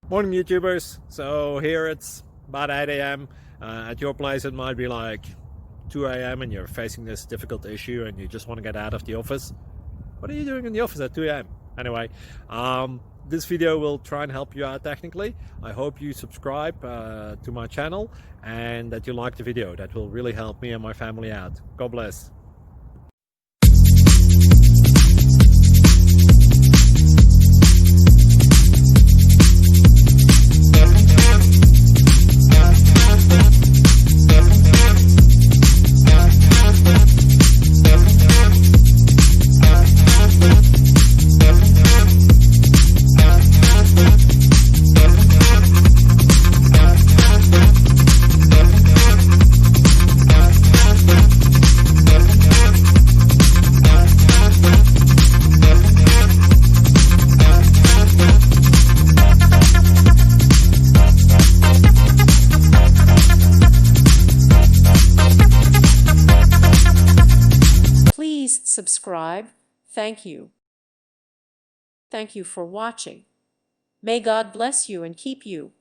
Morning YouTubers. So here it's about 8 a.m. At your place it might be like 2 a.m. and you're facing this difficult issue and you just want to get out of the office. What are you doing in the office at 2 a.m.? Anyway, this video will try and help you out technically. I hope you subscribe to my channel and that you like the video. That will really help me and my family out. God bless. Please subscribe. Thank you. Thank you for watching. May God bless you and keep you.